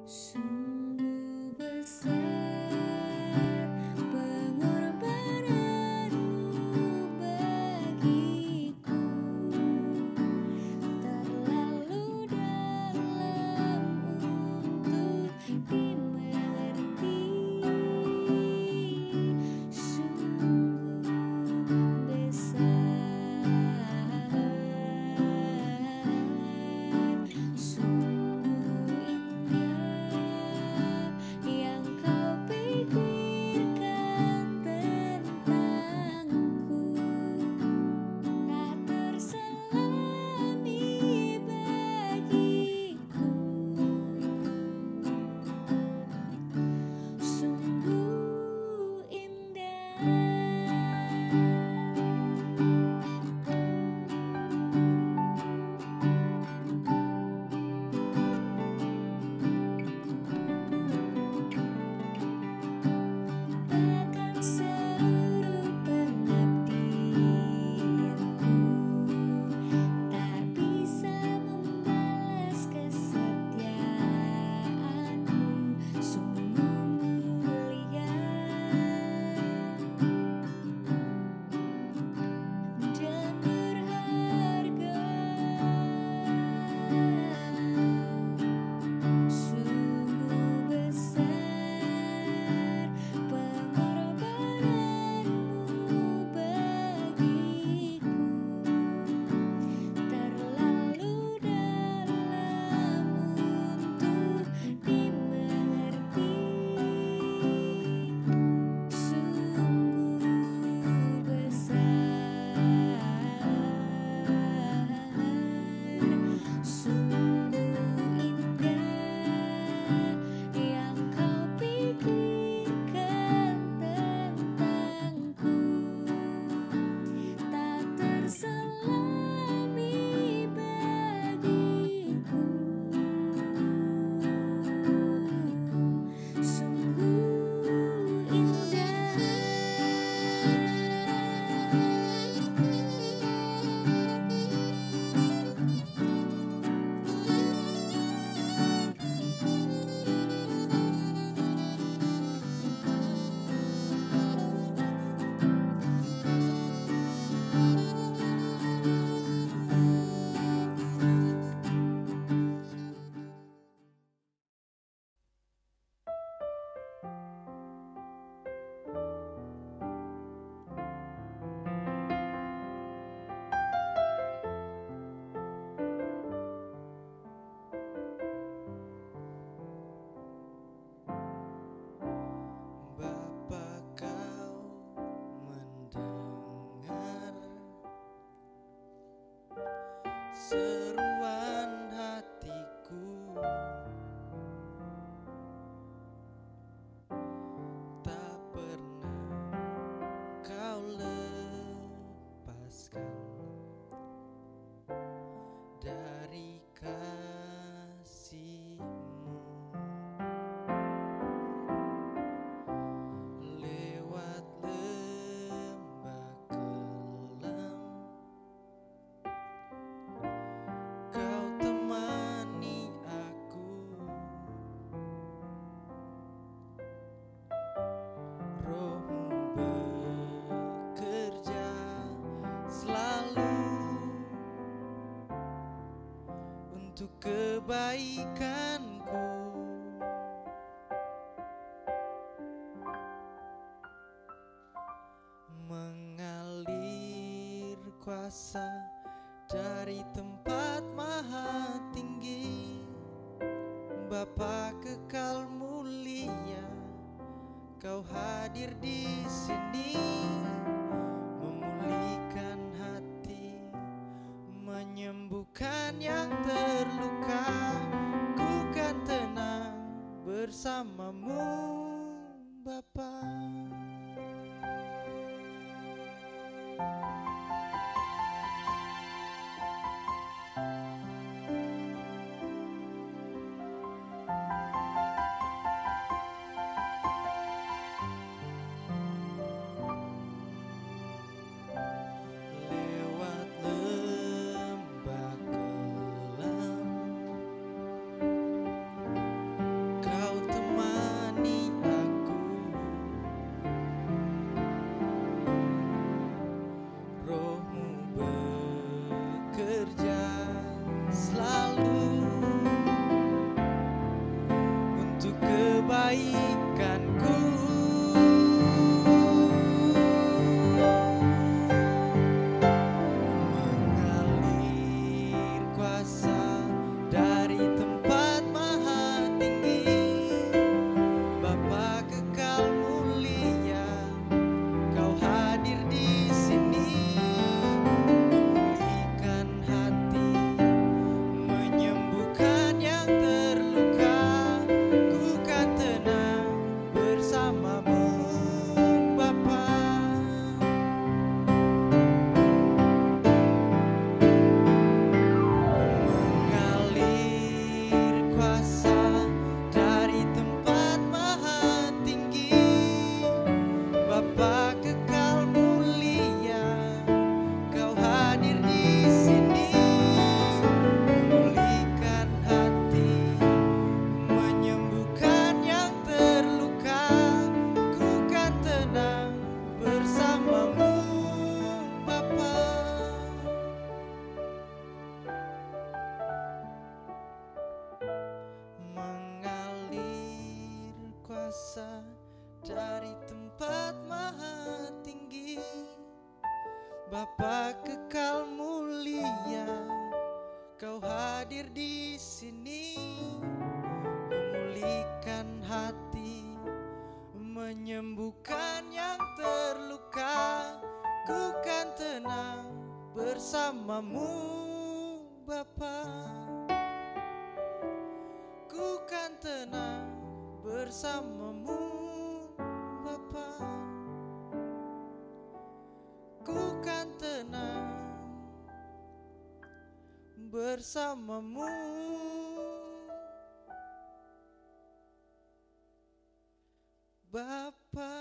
Sungguh besar pengorbananmu bagiku, terlalu dalam untuk dimengerti. Sungguh besar, sungguh indah yang kau pikirkan tentangku, tak terselami bagiku. Sungguh indah. Bahkan seluruh pengabdianku tak bisa membalas kesetiaanmu. Sungguh mulia dan berharga. Sungguh besar pengorbananmu bagiku, terlalu dalam untuk dimengerti. Sungguh besar, sungguh indah yang kau pikirkan tentangku, tak terselami bagiku. Sungguh indah. Bapa, kau mendengar seruan hatiku, tak pernah kau lepaskan dari kasih-Mu. Lewat lembah kelam, kau temani aku. Roh-Mu bekerja selalu untuk kebaikanku. Mengalir kuasa dari tempat maha tinggi, Bapa kekal mulia, kau hadir di sini, memulihkan hati, menyembuhkan yang terluka. Ku kan tenang bersamamu, Bapa. Lewat lembah kelam, kebaikanku. Mengalir kuasa dari tempat maha tinggi, Bapa kekal mulia, Kau hadir di sini, memulihkan hati, menyembuhkan yang terluka. Ku kan tenang bersamamu, Bapa. Mengalir kuasa dari tempat maha tinggi, Bapa kekal mulia, Kau hadir di sini, memulihkan hati, menyembuhkan yang terluka. Ku kan tenang bersamamu, Bapa. Mengalir kuasa dari tempat maha tinggi, Bapa kekal mulia, Kau hadir di sini, memulihkan hati, menyembuhkan yang terluka. Ku kan tenang bersamamu, Bapa. Ku kan tenang bersamamu, Bapa. Ku kan tenang bersamamu, Bapa.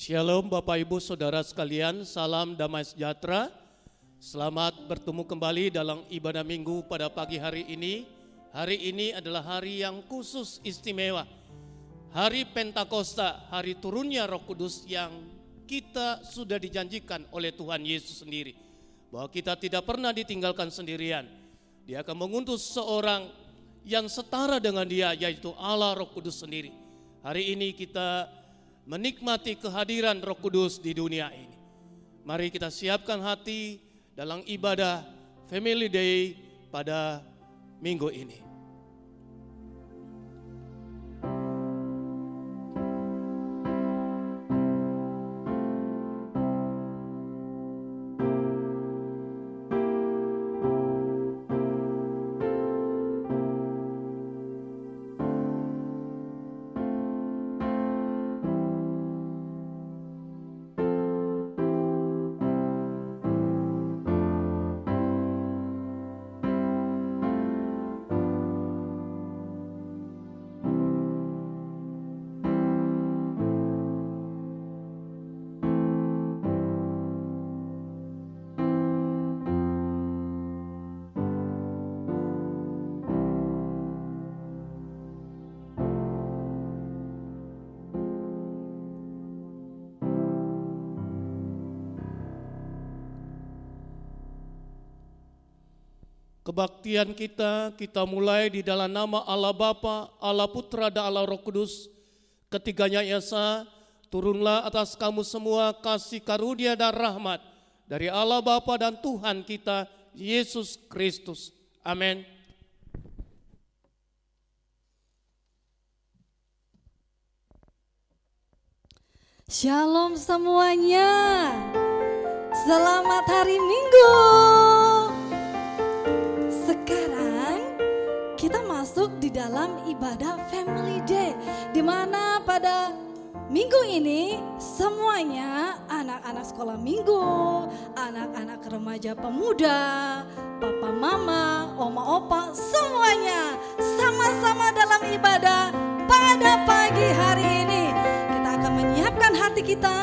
Shalom Bapak Ibu Saudara sekalian, salam damai sejahtera. Selamat bertemu kembali dalam ibadah minggu pada pagi hari ini. Hari ini adalah hari yang khusus istimewa. Hari Pentakosta, hari turunnya Roh Kudus yang kita sudah dijanjikan oleh Tuhan Yesus sendiri. Bahwa kita tidak pernah ditinggalkan sendirian. Dia akan mengutus seorang yang setara dengan dia, yaitu Allah Roh Kudus sendiri. Hari ini kita menikmati kehadiran Roh Kudus di dunia ini. Mari kita siapkan hati dalam ibadah Family Day pada minggu ini. Kebaktian kita mulai di dalam nama Allah Bapa, Allah Putra dan Allah Roh Kudus. Ketiganya Esa, turunlah atas kamu semua kasih karunia dan rahmat dari Allah Bapa dan Tuhan kita Yesus Kristus. Amin. Shalom semuanya. Selamat hari Minggu. Sekarang kita masuk di dalam ibadah Family Day, di mana pada minggu ini semuanya anak-anak sekolah minggu, anak-anak remaja pemuda, papa mama, oma opa, semuanya sama-sama dalam ibadah pada pagi hari ini. Kita akan menyiapkan hati kita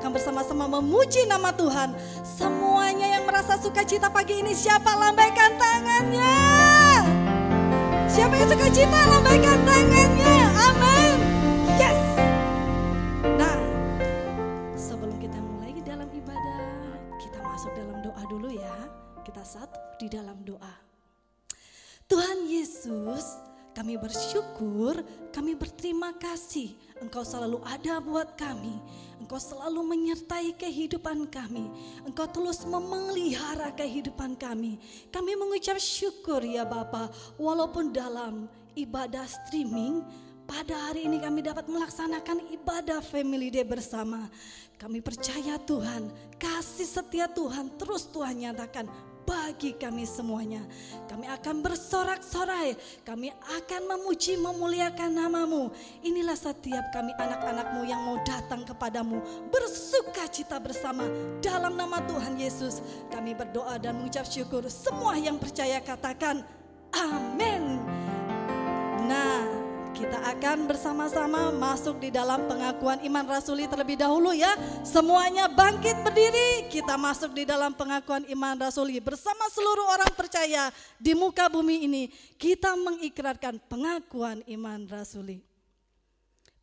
akan bersama-sama memuji nama Tuhan. Semuanya yang merasa sukacita pagi ini, siapa lambaikan tangannya? Siapa yang sukacita lambaikan tangannya? Amin. Yes. Nah, sebelum kita mulai dalam ibadah, kita masuk dalam doa dulu ya. Kita satu di dalam doa. Tuhan Yesus, kami bersyukur, kami berterima kasih. Engkau selalu ada buat kami. Engkau selalu menyertai kehidupan kami. Engkau terus memelihara kehidupan kami. Kami mengucap syukur ya Bapa. Walaupun dalam ibadah streaming, pada hari ini kami dapat melaksanakan ibadah Family Day bersama. Kami percaya Tuhan, kasih setia Tuhan terus Tuhan nyatakan bagi kami semuanya. Kami akan bersorak-sorai, kami akan memuji memuliakan nama-Mu. Inilah setiap kami anak-anak-Mu yang mau datang kepadamu, bersuka cita bersama dalam nama Tuhan Yesus. Kami berdoa dan mengucap syukur. Semua yang percaya katakan amin. Nah, kita akan bersama-sama masuk di dalam pengakuan iman rasuli terlebih dahulu ya. Semuanya bangkit berdiri, kita masuk di dalam pengakuan iman rasuli. Bersama seluruh orang percaya di muka bumi ini, kita mengikrarkan pengakuan iman rasuli.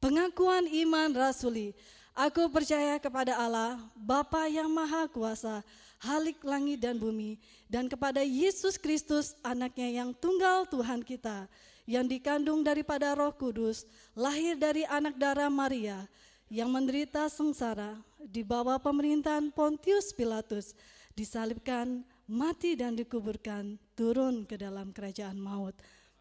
Pengakuan iman rasuli. Aku percaya kepada Allah, Bapa yang Maha Kuasa, Halik langit dan bumi, dan kepada Yesus Kristus, anaknya yang tunggal Tuhan kita, yang dikandung daripada Roh Kudus, lahir dari anak darah Maria, yang menderita sengsara di bawah pemerintahan Pontius Pilatus, disalibkan, mati dan dikuburkan, turun ke dalam kerajaan maut.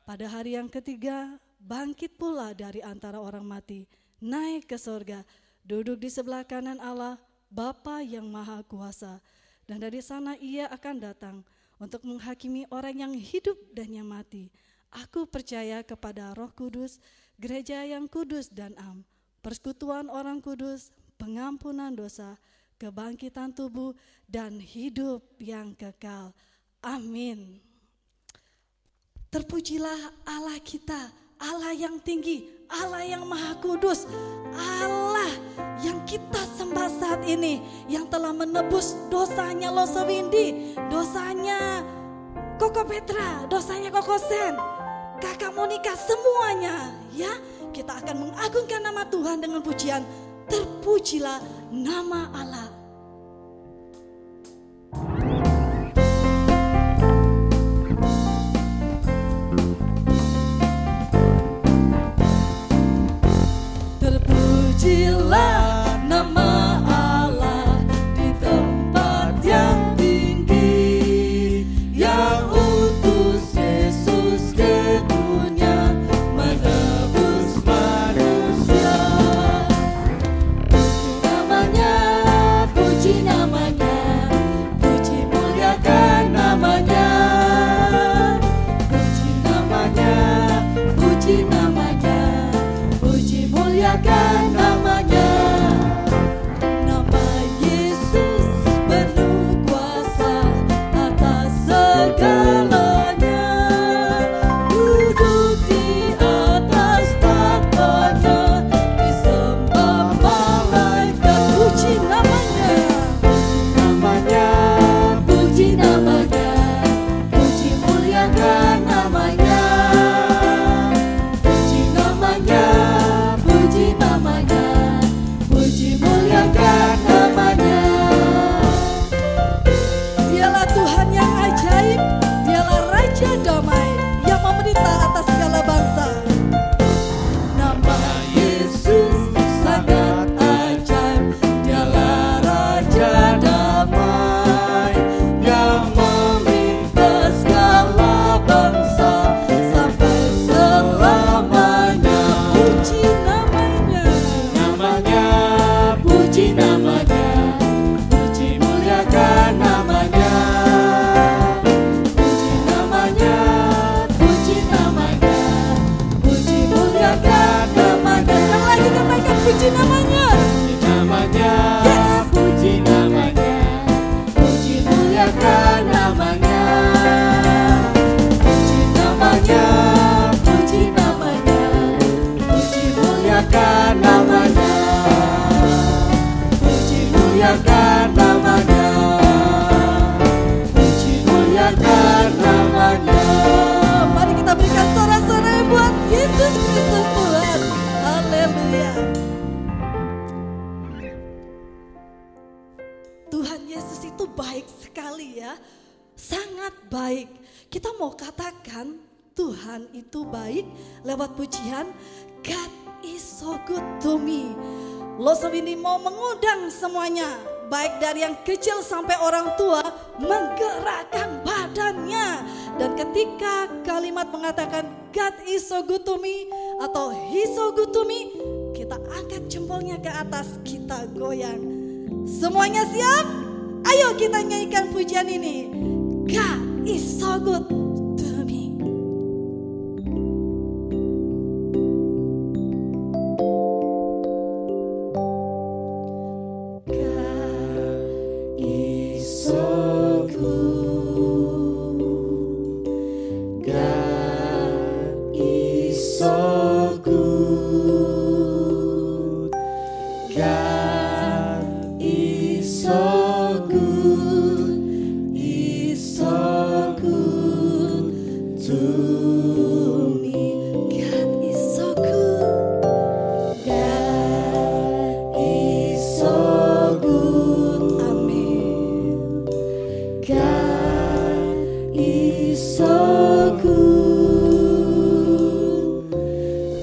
Pada hari yang ketiga, bangkit pula dari antara orang mati, naik ke sorga, duduk di sebelah kanan Allah, Bapa yang Maha Kuasa. Dan dari sana ia akan datang untuk menghakimi orang yang hidup dan yang mati. Aku percaya kepada Roh Kudus, gereja yang kudus dan am, persekutuan orang kudus, pengampunan dosa, kebangkitan tubuh, dan hidup yang kekal. Amin. Terpujilah Allah kita, Allah yang tinggi, Allah yang maha kudus, Allah yang kita sembah saat ini, yang telah menebus dosanya Loso Windy, dosanya Koko Petra, dosanya Koko Sen, Kakak Monica, semuanya ya. Kita akan mengagungkan nama Tuhan dengan pujian Terpujilah Nama Allah. Terpujilah nama Allah di tempat yang tinggi, yang utus Yesus ke dunia menebus manusia. Puji namanya, puji muliakan namanya, puji namanya, puji namanya, puji muliakan namanya. Nama Yesus penuh kuasa atas segalanya, duduk di atas tahtanya, disembah malaikat. Puji namanya, puji namanya, puji muliakan namanya, puji namanya, puji namanya, puji muliakan namanya. Dialah Tuhan yang ajaib, dialah Raja damai yang memerintah atas segala bangsa. Nama Yesus sangat ajaib, dialah Raja damai yang memerintah segala bangsa sampai selamanya. Puji namanya, puji namanya, puji muliakan namanya, puji namanya, puji namanya, puji muliakan namanya. Sekali lagi katakan puji namanya. Yes. puji namanya, Puji muliakan namanya, puji namanya, puji namanya, puji muliakan namanya, puji muliakan namanya, puji muliakan namanya. Mari kita berikan sorak-sorai buat Yesus Kristus Tuhan. Haleluya. Tuhan Yesus itu baik sekali ya, sangat baik. Kita mau katakan Tuhan itu baik lewat pujian God is so good to me. Loso ini mau mengundang semuanya, baik dari yang kecil sampai orang tua, menggerakkan badannya. Dan ketika kalimat mengatakan God is so good to me atau He's so good to me, kita angkat jempolnya ke atas, kita goyang. Semuanya siap? Ayo kita nyanyikan pujian ini. God is so good to me. God is so good. God is so good. God is so good, is so good to me. God is so good, God is so good, amin. God is so good,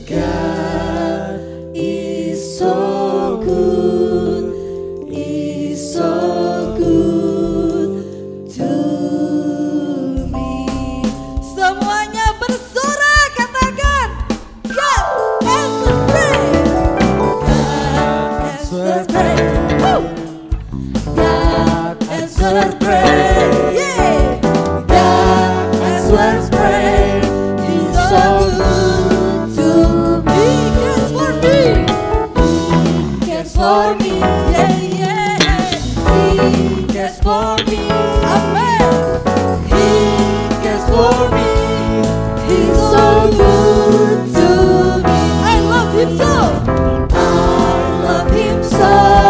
God is so good, is so good to me. Semuanya bersorak, katakan God answers prayer. God answers prayer. God answers prayer. Yeah. God answers prayer. He's so good to me. Cares for me. Cares for me. Yeah, yeah. He cares for me. Amen. He cares for me. He's so good to me. I love him so. I love him so.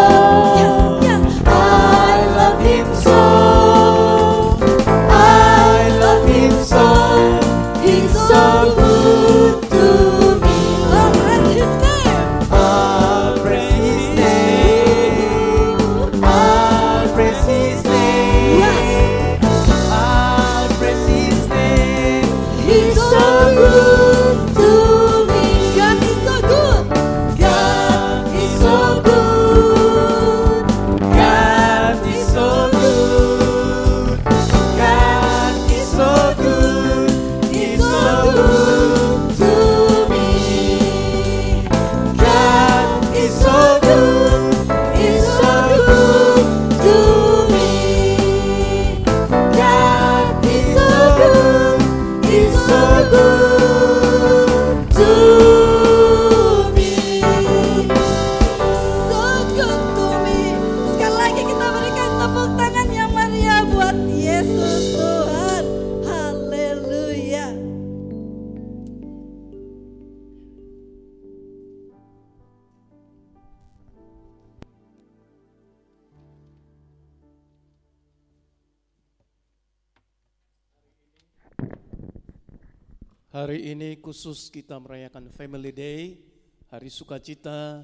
Hari ini khusus kita merayakan Family Day, hari sukacita,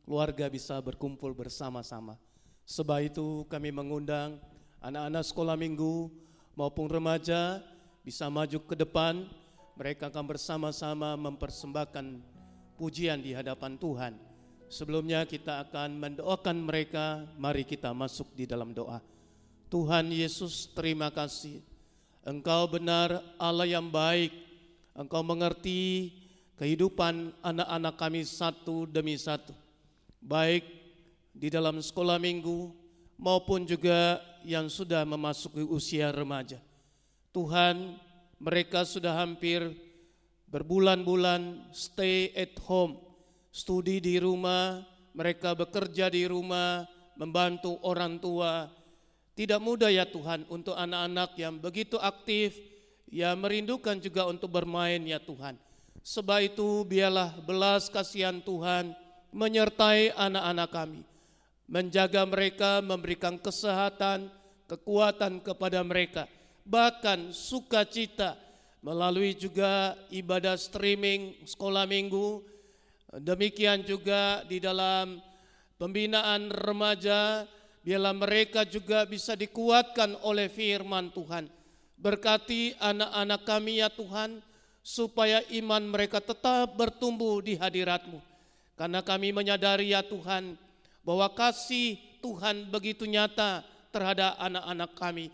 keluarga bisa berkumpul bersama-sama. Sebab itu kami mengundang anak-anak sekolah minggu maupun remaja bisa maju ke depan. Mereka akan bersama-sama mempersembahkan pujian di hadapan Tuhan. Sebelumnya kita akan mendoakan mereka, mari kita masuk di dalam doa. Tuhan Yesus, terima kasih. Engkau benar Allah yang baik. Engkau mengerti kehidupan anak-anak kami satu demi satu, baik di dalam sekolah minggu maupun juga yang sudah memasuki usia remaja. Tuhan, mereka sudah hampir berbulan-bulan stay at home, studi di rumah, mereka bekerja di rumah, membantu orang tua. Tidak mudah ya Tuhan untuk anak-anak yang begitu aktif, ya merindukan juga untuk bermain ya Tuhan. Sebab itu biarlah belas kasihan Tuhan menyertai anak-anak kami. Menjaga mereka, memberikan kesehatan, kekuatan kepada mereka. Bahkan sukacita melalui juga ibadah streaming sekolah minggu. Demikian juga di dalam pembinaan remaja, biarlah mereka juga bisa dikuatkan oleh firman Tuhan. Berkati anak-anak kami ya Tuhan, supaya iman mereka tetap bertumbuh di hadirat-Mu. Karena kami menyadari ya Tuhan, bahwa kasih Tuhan begitu nyata terhadap anak-anak kami.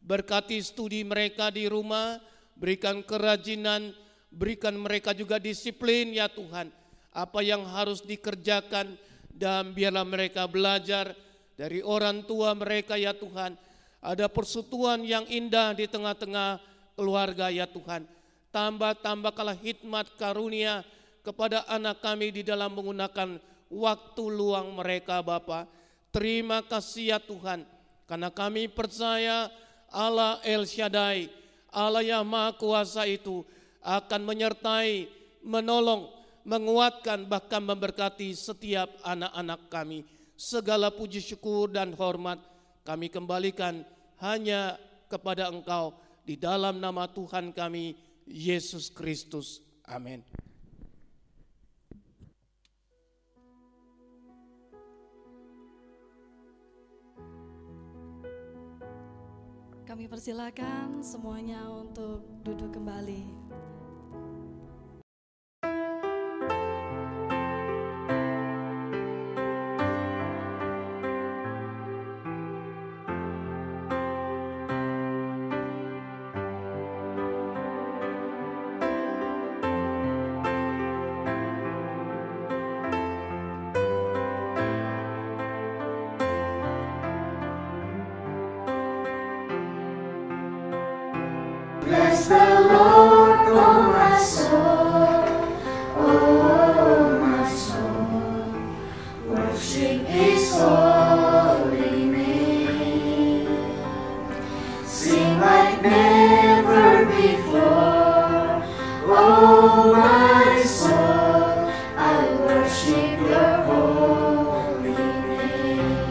Berkati studi mereka di rumah, berikan kerajinan, berikan mereka juga disiplin ya Tuhan. Apa yang harus dikerjakan, dan biarlah mereka belajar dari orang tua mereka ya Tuhan. Ada persekutuan yang indah di tengah-tengah keluarga ya Tuhan. Tambah-tambahkanlah hikmat karunia kepada anak kami di dalam menggunakan waktu luang mereka Bapa. Terima kasih ya Tuhan, karena kami percaya Allah El Shaddai, Allah yang Maha Kuasa itu akan menyertai, menolong, menguatkan, bahkan memberkati setiap anak-anak kami. Segala puji syukur dan hormat kami kembalikan hanya kepada Engkau di dalam nama Tuhan kami, Yesus Kristus. Amin. Kami persilakan semuanya untuk duduk kembali. Bless the Lord, oh my soul, oh my soul. Worship His holy name. Sing like never before, oh my soul. I worship Your holy name.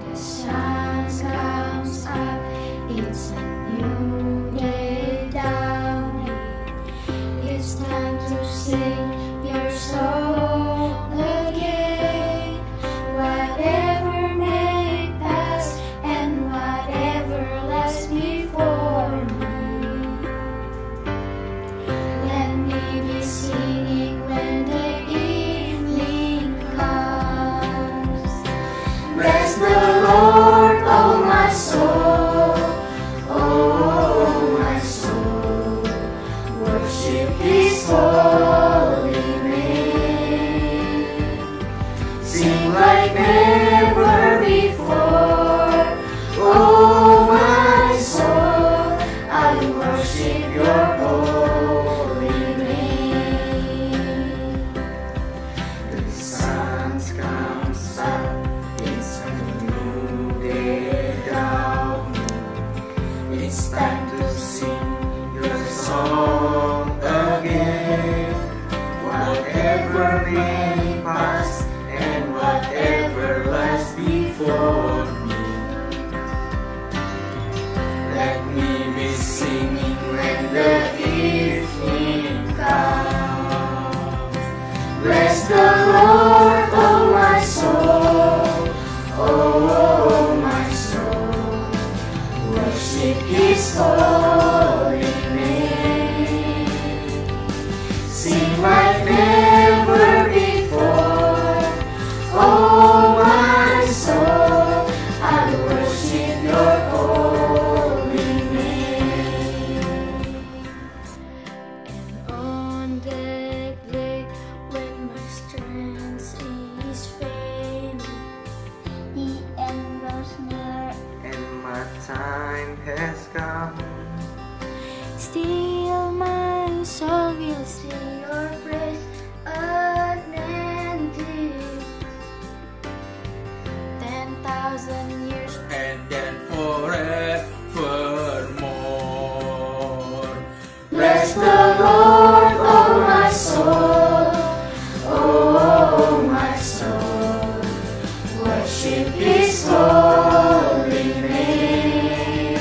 The sun comes up. It's a new day down worship His holy name. Sing like never before, oh my soul, I worship Your holy name. And on that day when my strength is failing, the end was near, And my time has come. still my soul will sing Your praise unending. 10,000 years and then forevermore. bless the Lord, oh my soul, oh my soul, worship His holy name.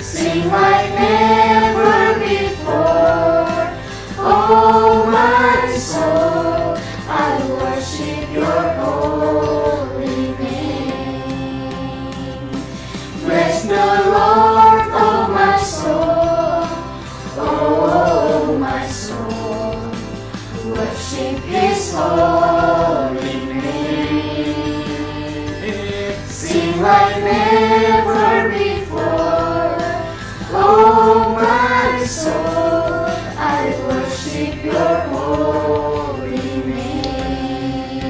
Sing like never before, oh my soul, I worship Your holy name. Bless the Lord, oh my soul, oh my soul, worship His holy name. Sing like never before, oh my soul, I worship Your holy name.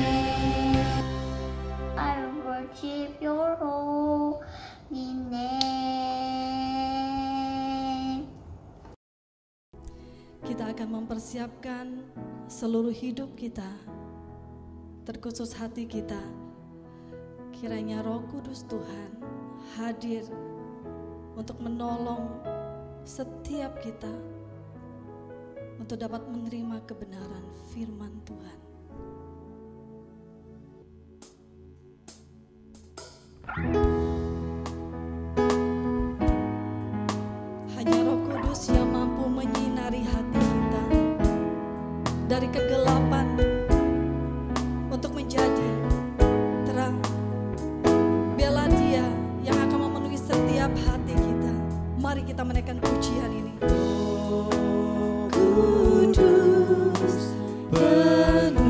I worship Your holy name. Kita akan mempersiapkan seluruh hidup kita, terkhusus hati kita. Kiranya Roh Kudus Tuhan hadir untuk menolong setiap kita untuk dapat menerima kebenaran firman Tuhan. Hanya Roh Kudus yang mampu menyinari hati kita dari kegelapan untuk menjadi terang. Biarlah Dia yang akan memenuhi setiap hati kita. Mari kita menaikkan pujian ini. Kudus penuh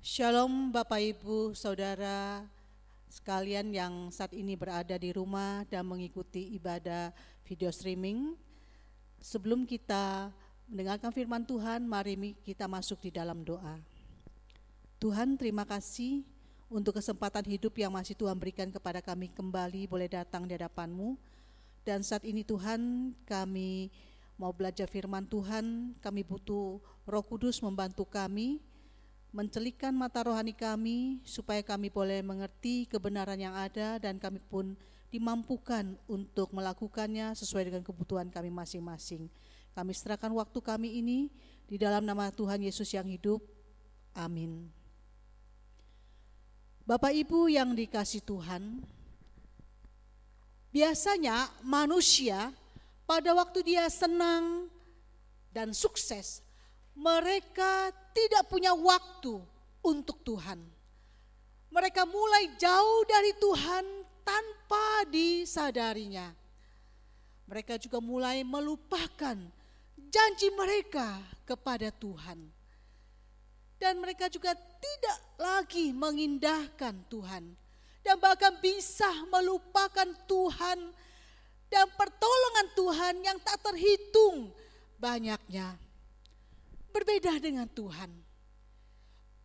Shalom Bapak Ibu Saudara sekalian yang saat ini berada di rumah dan mengikuti ibadah video streaming. Sebelum kita mendengarkan firman Tuhan, mari kita masuk di dalam doa. Tuhan, terima kasih untuk kesempatan hidup yang masih Tuhan berikan kepada kami kembali boleh datang di hadapan-Mu. Dan saat ini Tuhan, kami mau belajar firman Tuhan, kami butuh Roh Kudus membantu kami, mencelikan mata rohani kami supaya kami boleh mengerti kebenaran yang ada dan kami pun dimampukan untuk melakukannya sesuai dengan kebutuhan kami masing-masing. Kami serahkan waktu kami ini di dalam nama Tuhan Yesus yang hidup. Amin. Bapak Ibu yang dikasihi Tuhan, biasanya manusia pada waktu dia senang dan sukses, mereka tidak punya waktu untuk Tuhan. Mereka mulai jauh dari Tuhan tanpa disadarinya. Mereka juga mulai melupakan janji mereka kepada Tuhan. Dan mereka juga tidak lagi mengindahkan Tuhan. Dan bahkan bisa melupakan Tuhan dan pertolongan Tuhan yang tak terhitung banyaknya. Berbeda dengan Tuhan.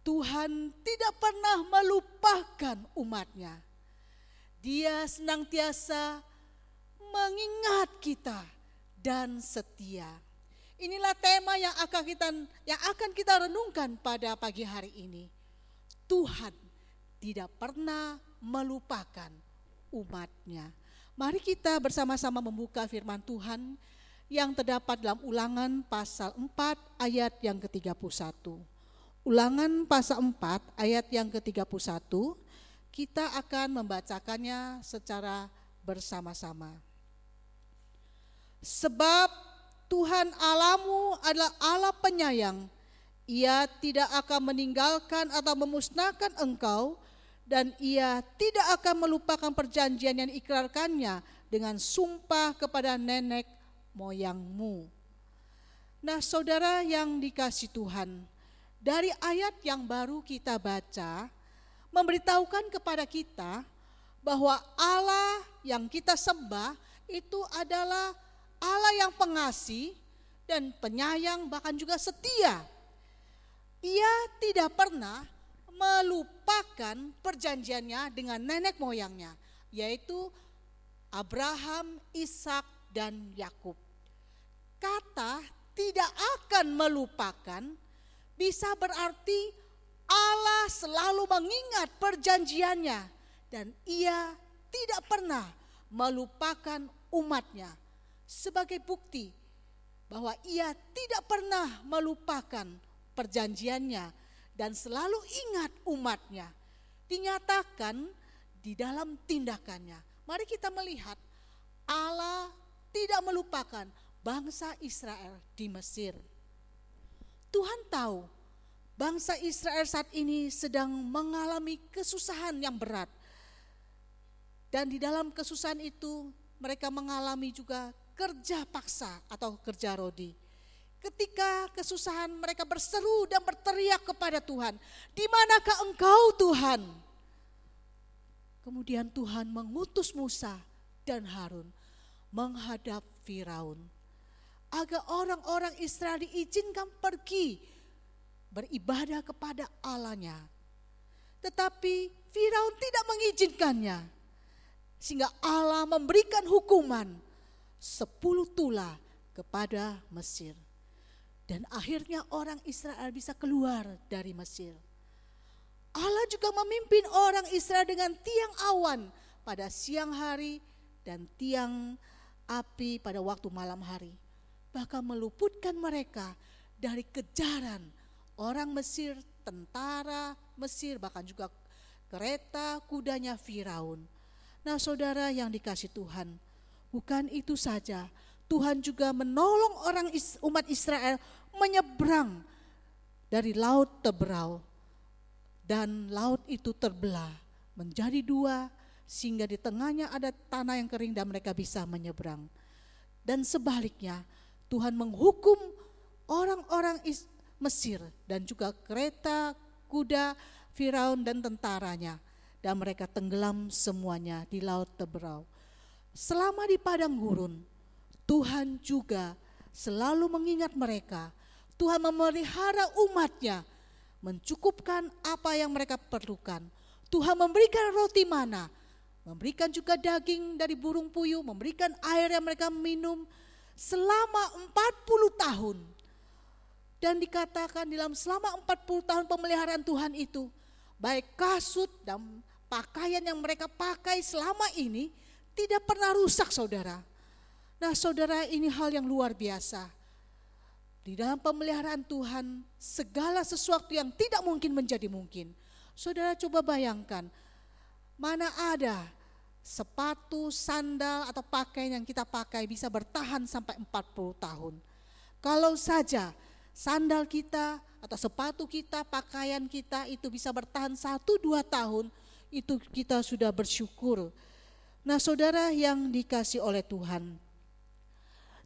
Tuhan tidak pernah melupakan umatnya. Dia senantiasa mengingat kita dan setia. Inilah tema yang akan kita renungkan pada pagi hari ini. Tuhan tidak pernah melupakan umatnya. Mari kita bersama-sama membuka firman Tuhan yang terdapat dalam Ulangan pasal 4 ayat yang ke-31. Ulangan pasal 4 ayat yang ke-31. Kita akan membacakannya secara bersama-sama. Sebab Tuhan Allahmu adalah Allah penyayang. Ia tidak akan meninggalkan atau memusnahkan engkau, dan Ia tidak akan melupakan perjanjian yang diikrarkannya dengan sumpah kepada nenek moyangmu. Nah, saudara yang dikasihi Tuhan, dari ayat yang baru kita baca memberitahukan kepada kita bahwa Allah yang kita sembah itu adalah Allah yang pengasih dan penyayang, bahkan juga setia. Ia tidak pernah melupakan perjanjiannya dengan nenek moyangnya, yaitu Abraham, Ishak, dan Yakub. Kata tidak akan melupakan bisa berarti Allah selalu mengingat perjanjiannya dan Ia tidak pernah melupakan umatnya. Sebagai bukti bahwa Ia tidak pernah melupakan perjanjiannya dan selalu ingat umatnya, dinyatakan di dalam tindakannya. Mari kita melihat Allah tidak melupakan bangsa Israel di Mesir. Tuhan tahu bangsa Israel saat ini sedang mengalami kesusahan yang berat. Dan di dalam kesusahan itu mereka mengalami juga kerja paksa atau kerja rodi. Ketika kesusahan mereka berseru dan berteriak kepada Tuhan, "Di manakah Engkau Tuhan?" Kemudian Tuhan mengutus Musa dan Harun menghadap Firaun agar orang-orang Israel diizinkan pergi beribadah kepada Allahnya. Tetapi Firaun tidak mengizinkannya, sehingga Allah memberikan hukuman 10 tula kepada Mesir. Dan akhirnya orang Israel bisa keluar dari Mesir. Allah juga memimpin orang Israel dengan tiang awan pada siang hari dan tiang api pada waktu malam hari. Bahkan meluputkan mereka dari kejaran orang Mesir, tentara Mesir, bahkan juga kereta kudanya Firaun. Nah, saudara yang dikasihi Tuhan, bukan itu saja, Tuhan juga menolong umat Israel menyeberang dari laut Teberau, dan laut itu terbelah menjadi 2 sehingga di tengahnya ada tanah yang kering dan mereka bisa menyeberang. Dan sebaliknya Tuhan menghukum orang-orang Mesir dan juga kereta kuda Firaun dan tentaranya. Dan mereka tenggelam semuanya di laut Teberau. Selama di padang gurun, Tuhan juga selalu mengingat mereka. Tuhan memelihara umatnya, mencukupkan apa yang mereka perlukan. Tuhan memberikan roti mana, memberikan juga daging dari burung puyuh, memberikan air yang mereka minum selama 40 tahun. Dan dikatakan dalam selama 40 tahun pemeliharaan Tuhan itu, baik kasut dan pakaian yang mereka pakai selama ini tidak pernah rusak, saudara. Nah, saudara, ini hal yang luar biasa. Di dalam pemeliharaan Tuhan, segala sesuatu yang tidak mungkin menjadi mungkin. Saudara coba bayangkan, mana ada sepatu, sandal, atau pakaian yang kita pakai bisa bertahan sampai 40 tahun. Kalau saja sandal kita atau sepatu kita, pakaian kita itu bisa bertahan 1-2 tahun, itu kita sudah bersyukur. Nah, saudara yang dikasih oleh Tuhan,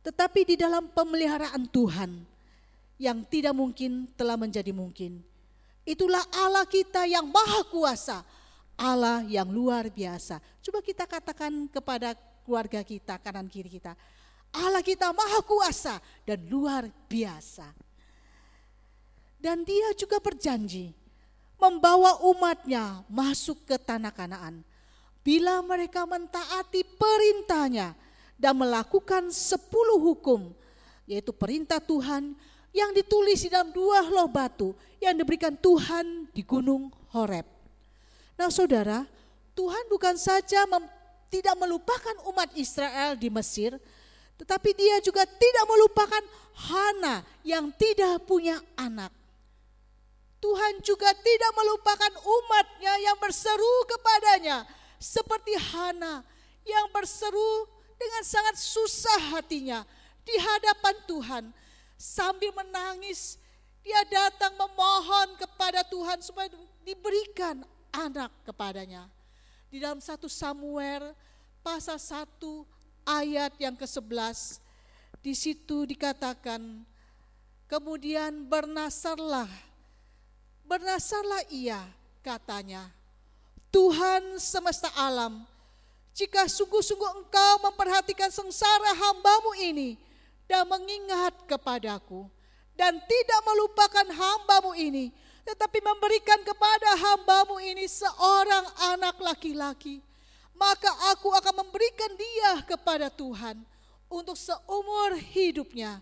tetapi di dalam pemeliharaan Tuhan yang tidak mungkin telah menjadi mungkin. Itulah Allah kita yang maha kuasa, Allah yang luar biasa. Coba kita katakan kepada keluarga kita, kanan kiri kita, Allah kita maha kuasa dan luar biasa. Dan Dia juga berjanji membawa umatnya masuk ke tanah Kanaan bila mereka mentaati perintahnya dan melakukan 10 hukum, yaitu perintah Tuhan yang ditulis di dalam 2 loh batu yang diberikan Tuhan di Gunung Horeb. Nah, saudara, Tuhan bukan saja tidak melupakan umat Israel di Mesir, tetapi Dia juga tidak melupakan Hana yang tidak punya anak. Tuhan juga tidak melupakan umatnya yang berseru kepadanya, seperti Hana yang berseru dengan sangat susah hatinya di hadapan Tuhan. Sambil menangis, dia datang memohon kepada Tuhan supaya diberikan anak kepadanya. Di dalam 1 Samuel pasal 1 ayat yang ke-11, di situ dikatakan, kemudian bernasarlah ia, katanya, Tuhan semesta alam, jika sungguh-sungguh Engkau memperhatikan sengsara hamba-Mu ini dan mengingat kepadaku dan tidak melupakan hamba-Mu ini, tetapi memberikan kepada hamba-Mu ini seorang anak laki-laki, maka aku akan memberikan dia kepada Tuhan untuk seumur hidupnya,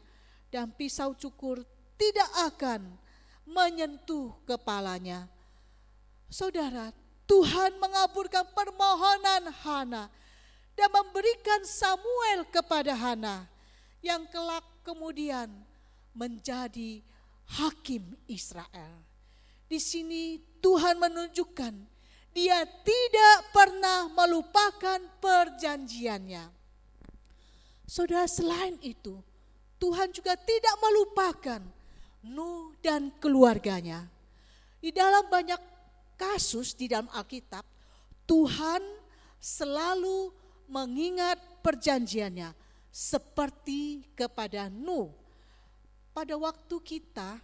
dan pisau cukur tidak akan menyentuh kepalanya. Saudara, Tuhan mengabulkan permohonan Hana dan memberikan Samuel kepada Hana yang kelak kemudian menjadi hakim Israel. Di sini Tuhan menunjukkan Dia tidak pernah melupakan perjanjiannya. Saudara, selain itu Tuhan juga tidak melupakan Nuh dan keluarganya. Di dalam banyak kasus di dalam Alkitab, Tuhan selalu mengingat perjanjiannya seperti kepada Nuh. Pada waktu kita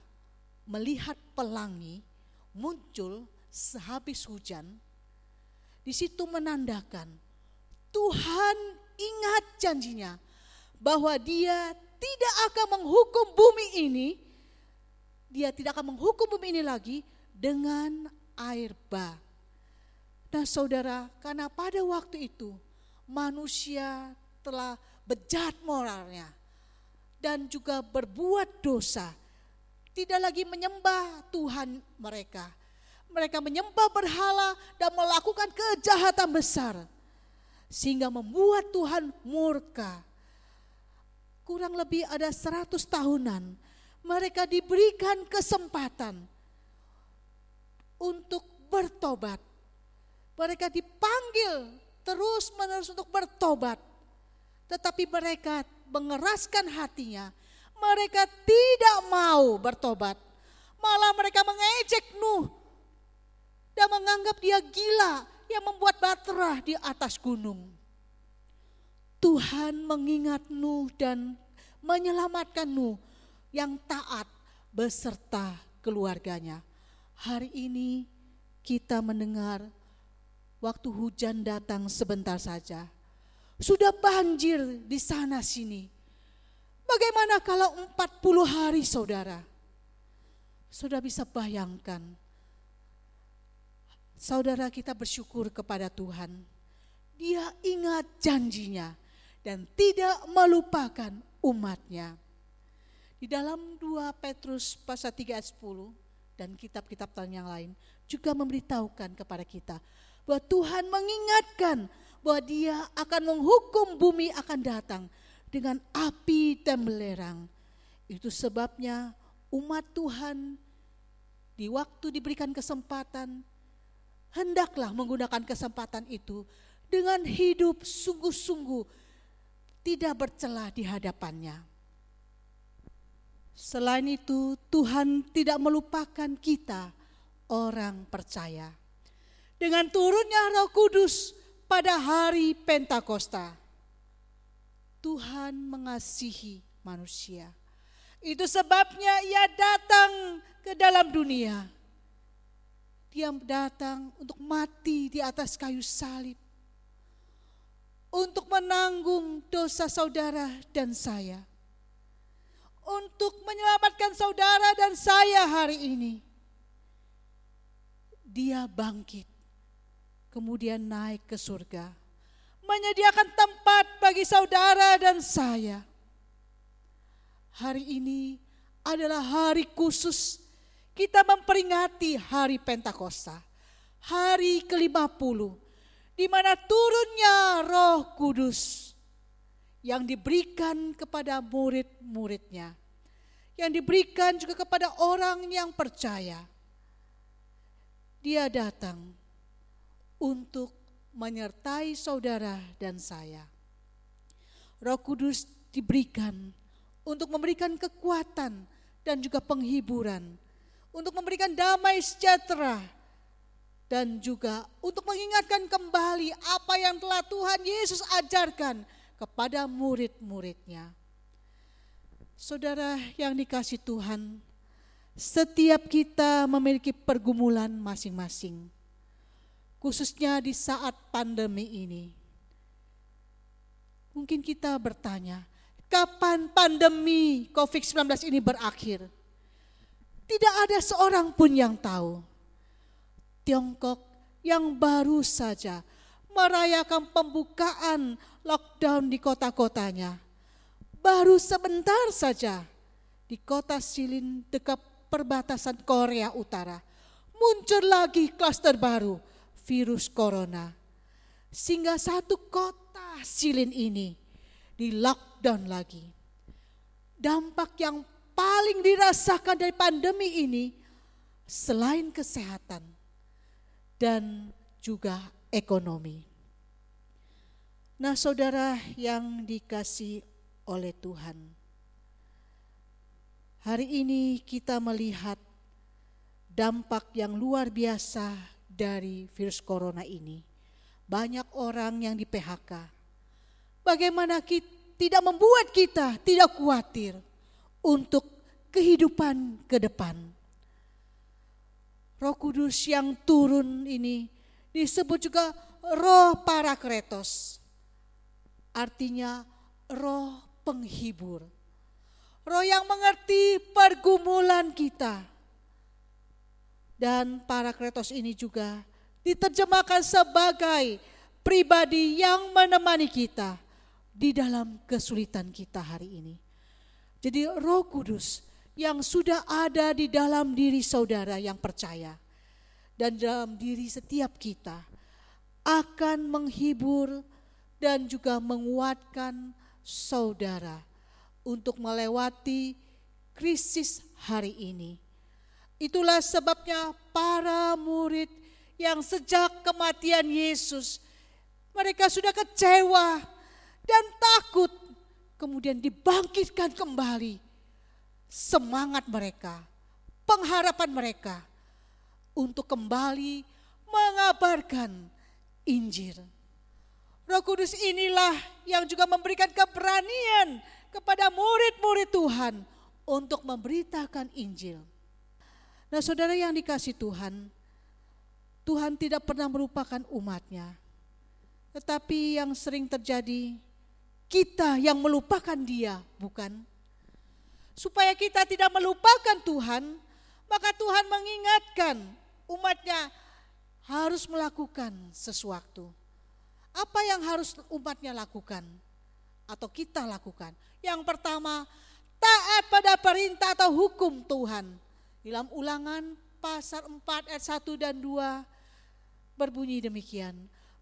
melihat pelangi muncul sehabis hujan, di situ menandakan Tuhan ingat janjinya bahwa Dia tidak akan menghukum bumi ini. Dia tidak akan menghukum bumi ini lagi dengan air bah. Nah, saudara, karena pada waktu itu manusia telah bejat moralnya dan juga berbuat dosa, tidak lagi menyembah Tuhan mereka. Mereka menyembah berhala dan melakukan kejahatan besar sehingga membuat Tuhan murka. Kurang lebih ada 100 tahunan mereka diberikan kesempatan untuk bertobat. Mereka dipanggil terus-menerus untuk bertobat. Tetapi mereka mengeraskan hatinya. Mereka tidak mau bertobat. Malah mereka mengejek Nuh dan menganggap dia gila yang membuat batra di atas gunung. Tuhan mengingat Nuh dan menyelamatkan Nuh yang taat beserta keluarganya. Hari ini kita mendengar waktu hujan datang sebentar saja, sudah banjir di sana sini. Bagaimana kalau 40 hari saudara? Saudara bisa bayangkan, saudara kita bersyukur kepada Tuhan. Dia ingat janjinya dan tidak melupakan umatnya. Di dalam 2 Petrus pasal 3 ayat 10 dan kitab-kitab yang lain juga memberitahukan kepada kita bahwa Tuhan mengingatkan bahwa Dia akan menghukum bumi akan datang dengan api dan belerang. Itu sebabnya umat Tuhan di waktu diberikan kesempatan, hendaklah menggunakan kesempatan itu dengan hidup sungguh-sungguh tidak bercela di hadapannya. Selain itu, Tuhan tidak melupakan kita, orang percaya. Dengan turunnya Roh Kudus pada hari Pentakosta, Tuhan mengasihi manusia. Itu sebabnya Ia datang ke dalam dunia. Dia datang untuk mati di atas kayu salib, untuk menanggung dosa saudara dan saya, untuk menyelamatkan saudara dan saya hari ini. Dia bangkit, kemudian naik ke surga, menyediakan tempat bagi saudara dan saya. Hari ini adalah hari khusus, kita memperingati hari Pentakosta, hari ke-50, di mana turunnya Roh Kudus yang diberikan kepada murid-muridnya, yang diberikan juga kepada orang yang percaya. Dia datang untuk menyertai saudara dan saya. Roh Kudus diberikan untuk memberikan kekuatan dan juga penghiburan, untuk memberikan damai sejahtera, dan juga untuk mengingatkan kembali apa yang telah Tuhan Yesus ajarkan kepada murid-muridnya. Saudara yang dikasihi Tuhan, setiap kita memiliki pergumulan masing-masing, khususnya di saat pandemi ini. Mungkin kita bertanya, kapan pandemi COVID-19 ini berakhir? Tidak ada seorang pun yang tahu. Tiongkok yang baru saja merayakan pembukaan lockdown di kota-kotanya, baru sebentar saja di kota Shilin dekat perbatasan Korea Utara muncul lagi klaster baru virus corona, sehingga satu kota Shilin ini di lockdown lagi. Dampak yang paling dirasakan dari pandemi ini selain kesehatan dan juga ekonomi. Nah, saudara yang dikasihi oleh Tuhan, hari ini kita melihat dampak yang luar biasa dari virus corona ini. Banyak orang yang di PHK. Bagaimana tidak membuat kita tidak khawatir untuk kehidupan ke depan. Roh Kudus yang turun ini disebut juga Roh Parakletos. Artinya roh penghibur. Roh yang mengerti pergumulan kita. Dan Parakletos ini juga diterjemahkan sebagai pribadi yang menemani kita di dalam kesulitan kita hari ini. Jadi Roh Kudus yang sudah ada di dalam diri saudara yang percaya dan dalam diri setiap kita akan menghibur dan juga menguatkan saudara untuk melewati krisis hari ini. Itulah sebabnya para murid yang sejak kematian Yesus, mereka sudah kecewa dan takut, kemudian dibangkitkan kembali semangat mereka, pengharapan mereka untuk kembali mengabarkan Injil. Roh Kudus inilah yang juga memberikan keberanian kepada murid-murid Tuhan untuk memberitakan Injil. Nah saudara yang dikasih Tuhan, Tuhan tidak pernah melupakan umatnya. Tetapi yang sering terjadi, kita yang melupakan Dia, bukan? Supaya kita tidak melupakan Tuhan, maka Tuhan mengingatkan umatnya harus melakukan sesuatu. Apa yang harus umatnya lakukan? Atau kita lakukan? Yang pertama, taat pada perintah atau hukum Tuhan. Dalam Ulangan pasal 4 ayat 1 dan 2 berbunyi demikian.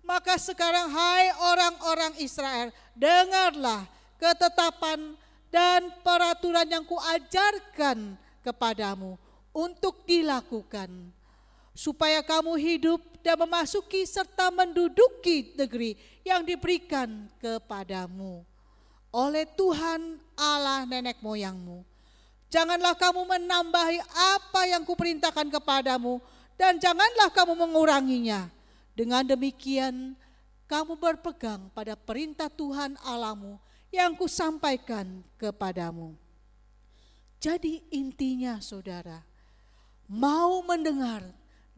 Maka sekarang hai orang-orang Israel, dengarlah ketetapan dan peraturan yang kuajarkan kepadamu untuk dilakukan, supaya kamu hidup dan memasuki serta menduduki negeri yang diberikan kepadamu oleh Tuhan Allah nenek moyangmu. Janganlah kamu menambahi apa yang kuperintahkan kepadamu, dan janganlah kamu menguranginya. Dengan demikian kamu berpegang pada perintah Tuhan Allahmu yang kusampaikan kepadamu. Jadi intinya saudara, mau mendengar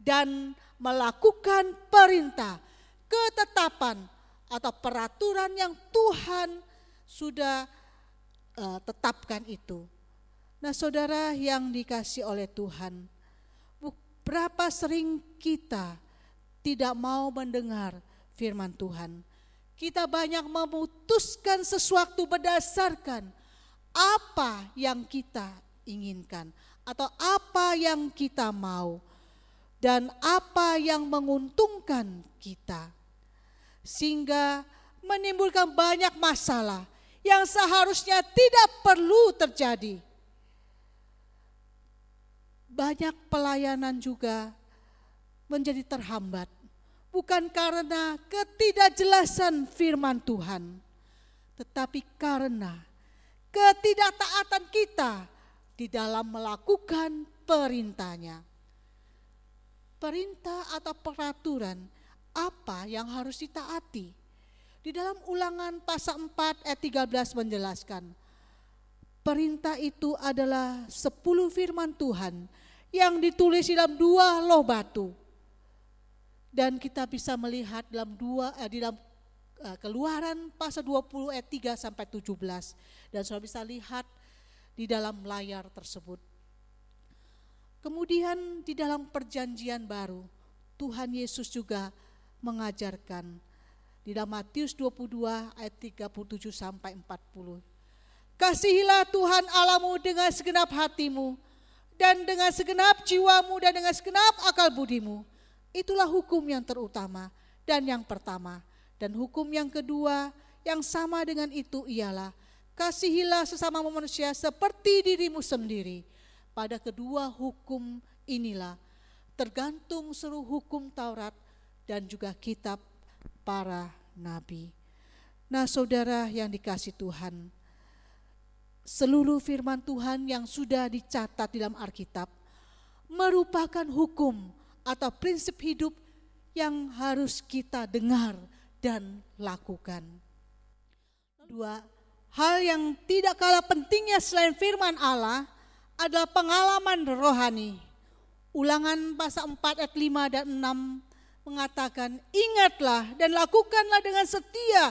dan melakukan perintah, ketetapan atau peraturan yang Tuhan sudah tetapkan itu. Nah saudara yang dikasih oleh Tuhan, berapa sering kita tidak mau mendengar firman Tuhan. Kita banyak memutuskan sesuatu berdasarkan apa yang kita inginkan atau apa yang kita mau dan apa yang menguntungkan kita, sehingga menimbulkan banyak masalah yang seharusnya tidak perlu terjadi. Banyak pelayanan juga menjadi terhambat, bukan karena ketidakjelasan firman Tuhan, tetapi karena ketidaktaatan kita di dalam melakukan perintahnya. Perintah atau peraturan apa yang harus ditaati? Di dalam Ulangan pasal 4 ayat 13 menjelaskan, perintah itu adalah 10 firman Tuhan yang ditulis di dalam 2 loh batu. Dan kita bisa melihat dalam Keluaran pasal 20 ayat 3 sampai 17. Dan saudara bisa lihat di dalam layar tersebut. Kemudian di dalam perjanjian baru, Tuhan Yesus juga mengajarkan di dalam Matius 22 ayat 37 sampai 40. Kasihilah Tuhan Allahmu dengan segenap hatimu dan dengan segenap jiwamu dan dengan segenap akal budimu. Itulah hukum yang terutama dan yang pertama. Dan hukum yang kedua yang sama dengan itu ialah kasihilah sesama manusia seperti dirimu sendiri. Pada kedua hukum inilah tergantung seluruh hukum Taurat dan juga kitab para nabi. Nah saudara yang dikasih Tuhan, seluruh firman Tuhan yang sudah dicatat dalam Alkitab merupakan hukum atau prinsip hidup yang harus kita dengar dan lakukan. Dua hal yang tidak kalah pentingnya selain firman Allah adalah pengalaman rohani. Ulangan pasal 4 ayat 5 dan 6 mengatakan, ingatlah dan lakukanlah dengan setia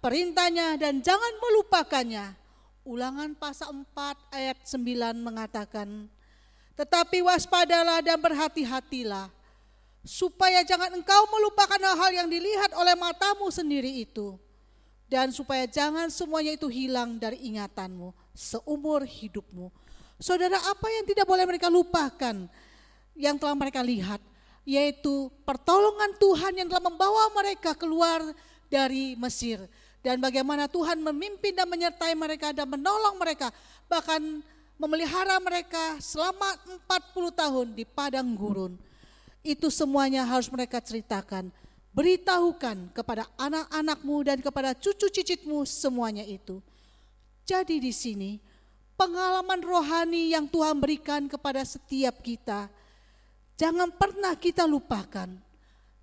perintahnya dan jangan melupakannya. Ulangan pasal 4 ayat 9 mengatakan, tetapi waspadalah dan berhati-hatilah, supaya jangan engkau melupakan hal-hal yang dilihat oleh matamu sendiri itu, dan supaya jangan semuanya itu hilang dari ingatanmu seumur hidupmu. Saudara, apa yang tidak boleh mereka lupakan yang telah mereka lihat, yaitu pertolongan Tuhan yang telah membawa mereka keluar dari Mesir, dan bagaimana Tuhan memimpin dan menyertai mereka dan menolong mereka, bahkan memelihara mereka selama 40 tahun di padang gurun. Itu semuanya harus mereka ceritakan, beritahukan kepada anak-anakmu dan kepada cucu cicitmu semuanya itu. Jadi di sini pengalaman rohani yang Tuhan berikan kepada setiap kita, jangan pernah kita lupakan.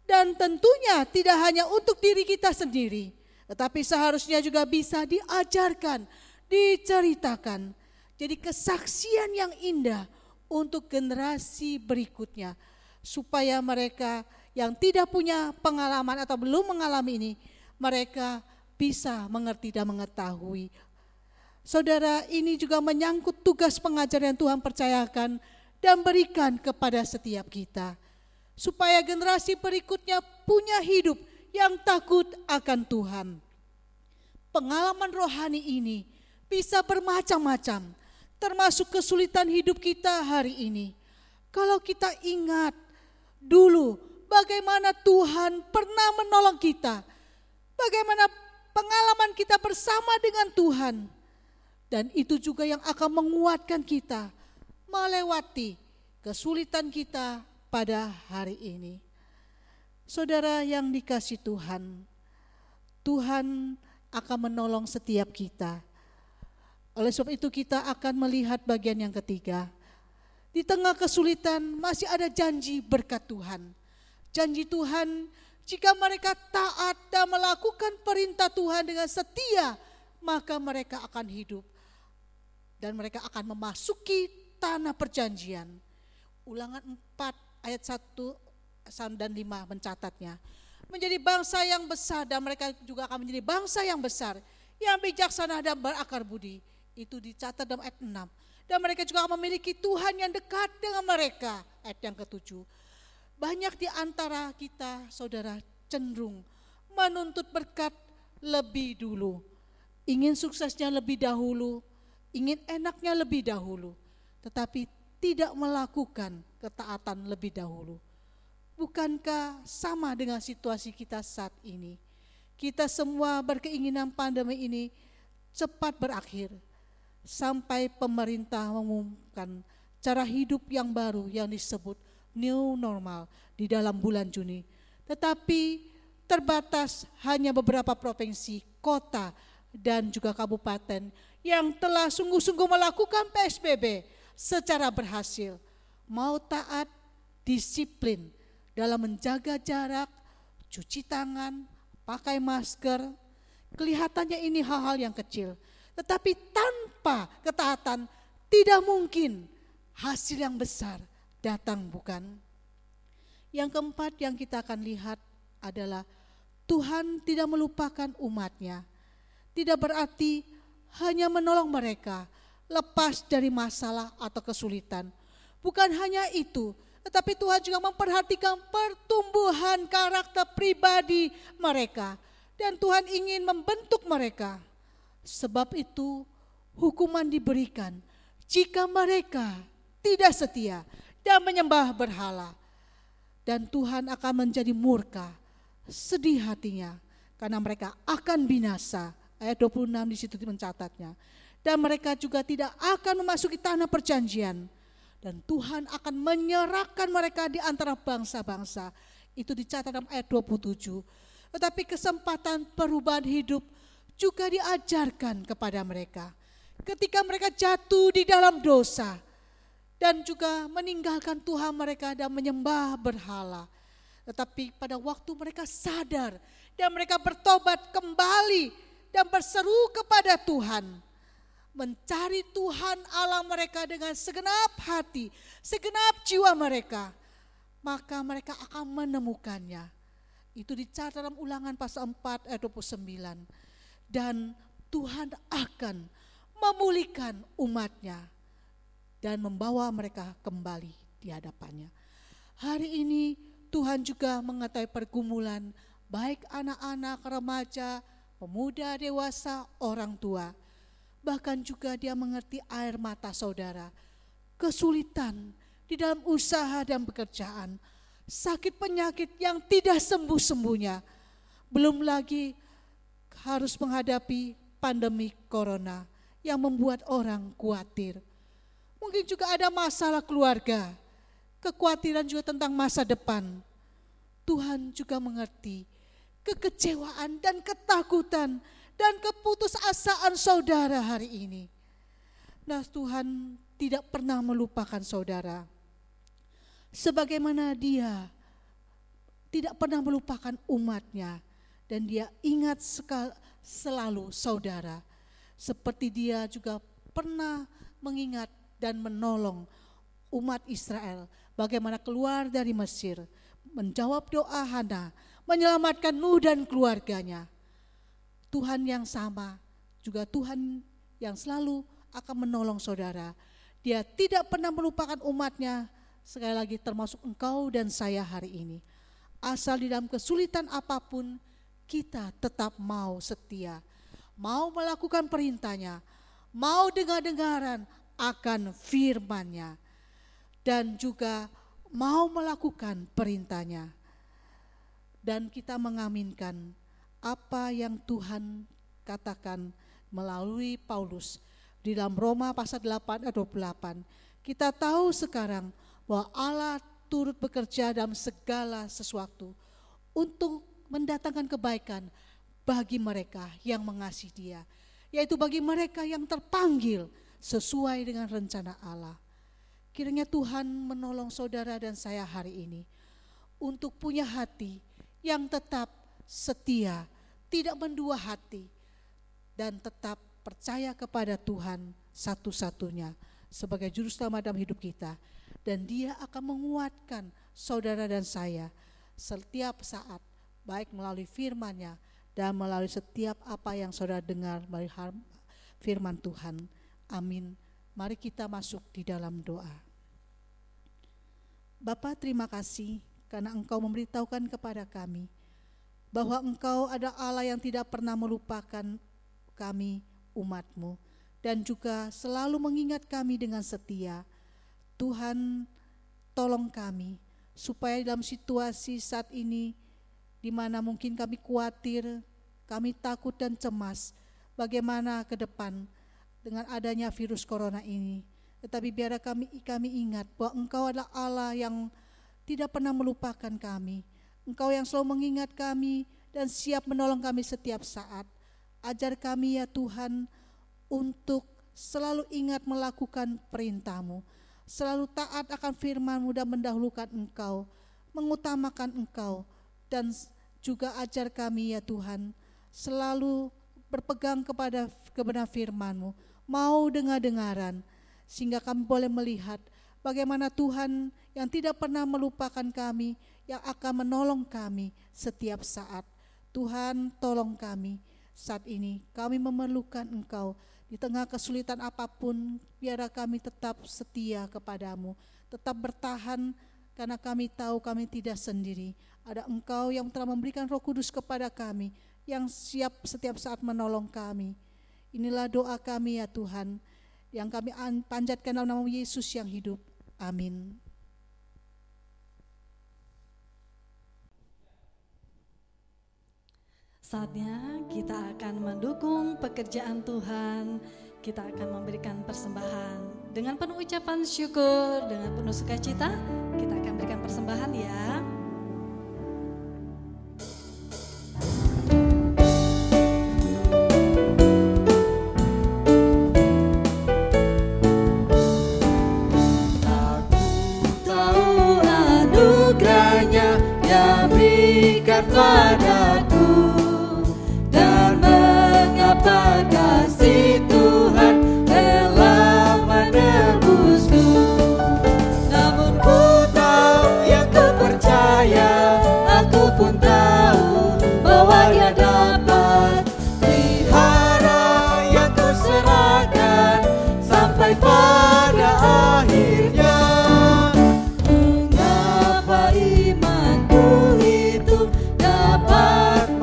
Dan tentunya tidak hanya untuk diri kita sendiri, tetapi seharusnya juga bisa diajarkan, diceritakan. Jadi kesaksian yang indah untuk generasi berikutnya, supaya mereka yang tidak punya pengalaman atau belum mengalami ini, mereka bisa mengerti dan mengetahui. Saudara, ini juga menyangkut tugas pengajar yang Tuhan percayakan dan berikan kepada setiap kita, supaya generasi berikutnya punya hidup yang takut akan Tuhan. Pengalaman rohani ini bisa bermacam-macam, termasuk kesulitan hidup kita hari ini. Kalau kita ingat dulu bagaimana Tuhan pernah menolong kita, bagaimana pengalaman kita bersama dengan Tuhan, dan itu juga yang akan menguatkan kita melewati kesulitan kita pada hari ini. Saudara yang dikasihi Tuhan, Tuhan akan menolong setiap kita. Oleh sebab itu kita akan melihat bagian yang ketiga. Di tengah kesulitan masih ada janji berkat Tuhan. Janji Tuhan, jika mereka taat dan melakukan perintah Tuhan dengan setia, maka mereka akan hidup. Dan mereka akan memasuki tanah perjanjian. Ulangan 4 ayat 1 dan 5 mencatatnya. Menjadi bangsa yang besar, dan mereka juga akan menjadi bangsa yang besar, yang bijaksana dan berakar budi. Itu dicatat dalam ayat 6. Dan mereka juga akan memiliki Tuhan yang dekat dengan mereka. Ayat yang ke-7. Banyak di antara kita, saudara, cenderung menuntut berkat lebih dulu. Ingin suksesnya lebih dahulu, ingin enaknya lebih dahulu, tetapi tidak melakukan ketaatan lebih dahulu. Bukankah sama dengan situasi kita saat ini? Kita semua berkeinginan pandemi ini cepat berakhir, sampai pemerintah mengumumkan cara hidup yang baru yang disebut new normal di dalam bulan Juni. Tetapi terbatas hanya beberapa provinsi, kota, dan juga kabupaten yang telah sungguh-sungguh melakukan PSBB secara berhasil. Mau taat, disiplin dalam menjaga jarak, cuci tangan, pakai masker. Kelihatannya ini hal-hal yang kecil. Tetapi tanpa ketaatan tidak mungkin hasil yang besar datang, bukan? Yang keempat yang kita akan lihat adalah Tuhan tidak melupakan umatnya. Tidak berarti hanya menolong mereka lepas dari masalah atau kesulitan. Bukan hanya itu, tetapi Tuhan juga memperhatikan pertumbuhan karakter pribadi mereka. Dan Tuhan ingin membentuk mereka. Sebab itu hukuman diberikan jika mereka tidak setia dan menyembah berhala. Dan Tuhan akan menjadi murka, sedih hatinya, karena mereka akan binasa. Ayat 26 di situ mencatatnya. Dan mereka juga tidak akan memasuki tanah perjanjian. Dan Tuhan akan menyerahkan mereka di antara bangsa-bangsa. Itu dicatat dalam ayat 27. Tetapi kesempatan perubahan hidup juga diajarkan kepada mereka. Ketika mereka jatuh di dalam dosa dan juga meninggalkan Tuhan mereka dan menyembah berhala. Tetapi pada waktu mereka sadar dan mereka bertobat kembali dan berseru kepada Tuhan, mencari Tuhan Allah mereka dengan segenap hati, segenap jiwa mereka, maka mereka akan menemukannya. Itu dicatat dalam Ulangan pasal 4 ayat 29. Dan Tuhan akan memulihkan umatnya dan membawa mereka kembali di hadapannya. Hari ini Tuhan juga mengetahui pergumulan baik anak-anak, remaja, pemuda, dewasa, orang tua. Bahkan juga Dia mengerti air mata saudara, kesulitan di dalam usaha dan pekerjaan, sakit penyakit yang tidak sembuh-sembuhnya, belum lagi harus menghadapi pandemi corona yang membuat orang khawatir. Mungkin juga ada masalah keluarga, kekhawatiran juga tentang masa depan. Tuhan juga mengerti kekecewaan dan ketakutan dan keputusasaan saudara hari ini. Nah, Tuhan tidak pernah melupakan saudara. Sebagaimana Dia tidak pernah melupakan umatnya. Dan Dia ingat selalu saudara. Seperti Dia juga pernah mengingat dan menolong umat Israel bagaimana keluar dari Mesir, menjawab doa Hana, menyelamatkan Nuh dan keluarganya. Tuhan yang sama, juga Tuhan yang selalu akan menolong saudara. Dia tidak pernah melupakan umatnya, sekali lagi termasuk engkau dan saya hari ini. Asal di dalam kesulitan apapun, kita tetap mau setia, mau melakukan perintahnya, mau dengar-dengaran akan firman-Nya, dan juga mau melakukan perintahnya. Dan kita mengaminkan apa yang Tuhan katakan melalui Paulus di dalam Roma pasal 8 ayat 28. Kita tahu sekarang bahwa Allah turut bekerja dalam segala sesuatu untuk mendatangkan kebaikan bagi mereka yang mengasihi Dia, yaitu bagi mereka yang terpanggil sesuai dengan rencana Allah. Kiranya Tuhan menolong saudara dan saya hari ini untuk punya hati yang tetap setia, tidak mendua hati, dan tetap percaya kepada Tuhan satu-satunya sebagai juru selamat dalam hidup kita. Dan Dia akan menguatkan saudara dan saya setiap saat, baik melalui firman-Nya dan melalui setiap apa yang saudara dengar melalui firman Tuhan. Amin. Mari kita masuk di dalam doa. Bapa, terima kasih karena Engkau memberitahukan kepada kami bahwa Engkau adalah Allah yang tidak pernah melupakan kami, umat-Mu, dan juga selalu mengingat kami dengan setia. Tuhan, tolong kami supaya dalam situasi saat ini di mana mungkin kami khawatir, kami takut dan cemas bagaimana ke depan dengan adanya virus corona ini. Tetapi biarlah kami ingat bahwa Engkau adalah Allah yang tidak pernah melupakan kami. Engkau yang selalu mengingat kami dan siap menolong kami setiap saat. Ajar kami ya Tuhan untuk selalu ingat melakukan perintah-Mu, selalu taat akan firman-Mu dan mendahulukan Engkau, mengutamakan Engkau. Dan juga ajar kami ya Tuhan selalu berpegang kepada kebenaran firman-Mu, mau dengar-dengaran, sehingga kami boleh melihat bagaimana Tuhan yang tidak pernah melupakan kami, yang akan menolong kami setiap saat. Tuhan, tolong kami saat ini, kami memerlukan Engkau. Di tengah kesulitan apapun, biarlah kami tetap setia kepadamu, tetap bertahan, karena kami tahu kami tidak sendiri. Ada Engkau yang telah memberikan Roh Kudus kepada kami, yang siap setiap saat menolong kami. Inilah doa kami ya Tuhan, yang kami panjatkan dalam nama Yesus yang hidup. Amin. Saatnya kita akan mendukung pekerjaan Tuhan. Kita akan memberikan persembahan dengan penuh ucapan syukur, dengan penuh sukacita. Kita akan berikan persembahan ya. Padaku, dan mengapa kasih Tuhan telah menebusku. Namun ku tahu yang ku percaya, aku pun tahu bahwa Dia dapat pelihara yang ku serahkan sampai pada akhirnya. Mengapa imanku itu dapat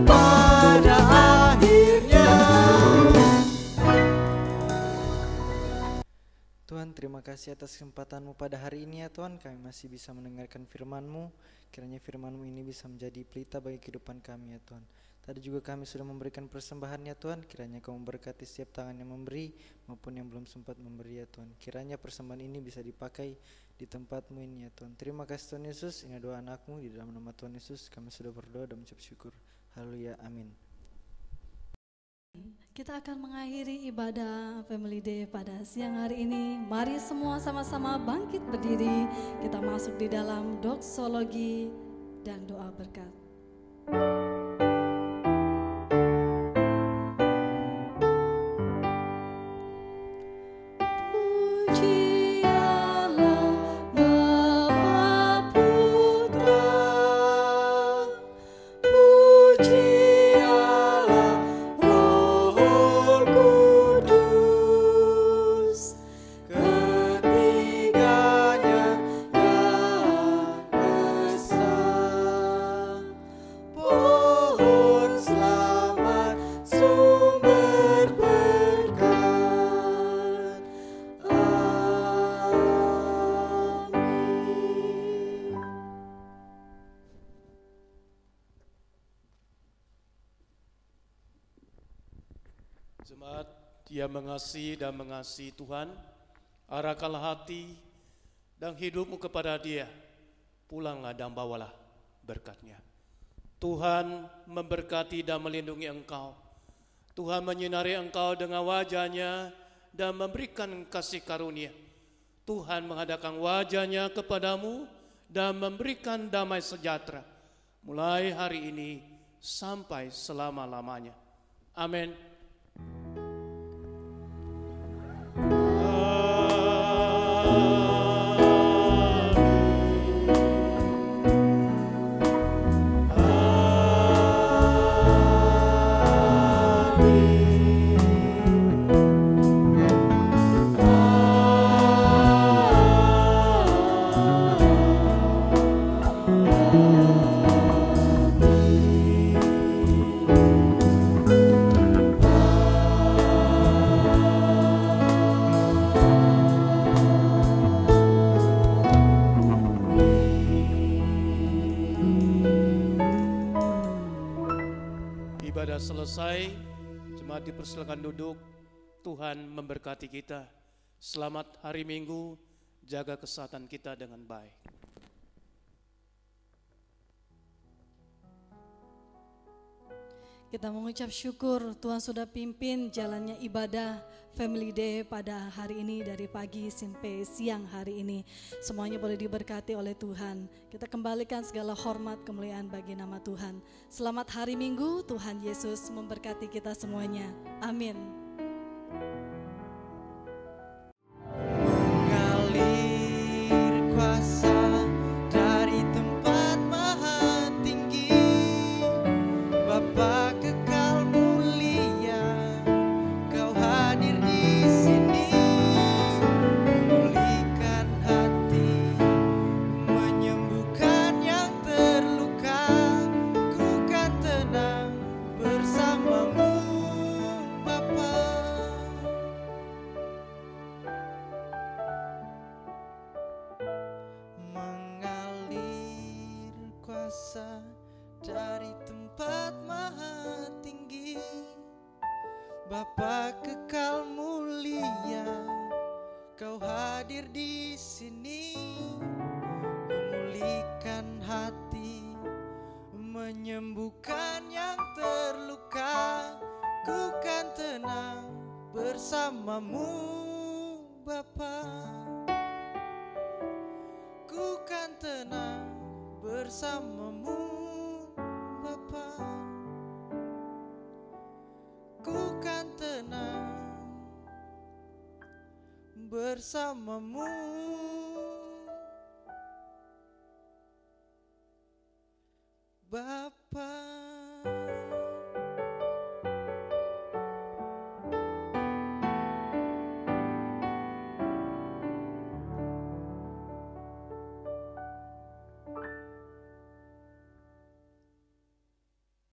pada akhirnya. Tuhan, terima kasih atas kesempatan-Mu pada hari ini ya Tuhan. Kami masih bisa mendengarkan firman-Mu. Kiranya firman-Mu ini bisa menjadi pelita bagi kehidupan kami ya Tuhan. Tadi juga kami sudah memberikan persembahan ya Tuhan. Kiranya Kau memberkati setiap tangan yang memberi maupun yang belum sempat memberi ya Tuhan. Kiranya persembahan ini bisa dipakai di tempat-Mu ini ya Tuhan. Terima kasih Tuhan Yesus. Ini doa anak-Mu, di dalam nama Tuhan Yesus kami sudah berdoa dan mengucap syukur. Haleluya, amin. Kita akan mengakhiri ibadah Family Day pada siang hari ini. Mari semua sama-sama bangkit berdiri. Kita masuk di dalam doksologi dan doa berkat. Puji Allah Bapa Putra, puji Allah Roh Kudus, ketiganya yang esa. Pohon selamat, sumber berkat. Amin. Jemaat yang mengasihi dan mengasihi Tuhan, arahkanlah hati dan hidupmu kepada Dia. Pulanglah dan bawalah berkat-Nya. Tuhan memberkati dan melindungi engkau. Tuhan menyinari engkau dengan wajah-Nya dan memberikan kasih karunia. Tuhan menghadapkan wajah-Nya kepadamu dan memberikan damai sejahtera. Mulai hari ini sampai selama-lamanya. Amin. Ibadah selesai, jemaat dipersilakan duduk. Tuhan memberkati kita. Selamat hari Minggu, jaga kesehatan kita dengan baik. Kita mengucap syukur Tuhan sudah pimpin jalannya ibadah Family Day pada hari ini dari pagi sampai siang hari ini. Semuanya boleh diberkati oleh Tuhan. Kita kembalikan segala hormat kemuliaan bagi nama Tuhan. Selamat hari Minggu, Tuhan Yesus memberkati kita semuanya. Amin. Mengalir kuasa dari tempat maha tinggi, Bapa kekal mulia, Kau hadir di sini, memulihkan hati, menyembuhkan yang terluka. Ku kan tenang bersamamu, Bapa. Mengalir kuasa dari tempat maha tinggi, Bapa kekal mulia, Kau hadir di sini, memulihkan hati, menyembuhkan yang terluka. Ku kan tenang bersamamu, Bapa. Ku kan tenang bersamamu, Bapa. Ku kan tenang bersamamu, Bapa.